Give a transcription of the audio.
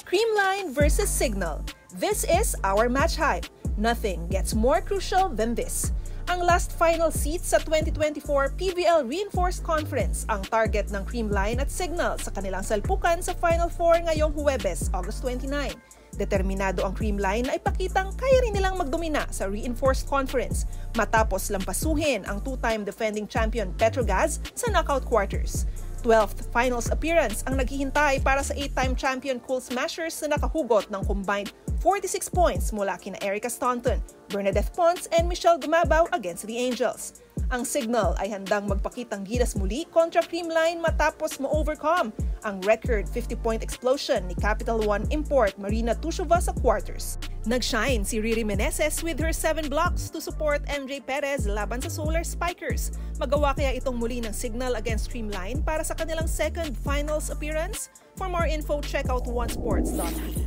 Creamline versus Signal. This is our match hype. Nothing gets more crucial than this. Ang last final seat sa 2024 PBL Reinforced Conference ang target ng Creamline at Signal sa kanilang salpukan sa Final Four ngayong Huwebes, August 29. Determinado ang Creamline na ipakitang kaya rin nilang magdomina sa Reinforced Conference matapos lampasuhin ang two-time defending champion Petrogas sa knockout quarters. 12th finals appearance ang naghihintay para sa 8-time champion Cool Smashers na nakahugot ng combined 46 points mula kina Erica Staunton, Bernadette Ponce, and Michelle Gumabaw against the Angels. Ang Signal ay handang magpakitang gilas muli kontra Creamline matapos ma-overcome ang record 50-point explosion ni Capital One import Marina Tushova sa quarters. Nag-shine si Riri Meneses with her 7 blocks to support MJ Perez laban sa Solar Spikers. Magawa kaya itong muli ng Signal against Creamline para sa kanilang second finals appearance? For more info, check out onesports.ph.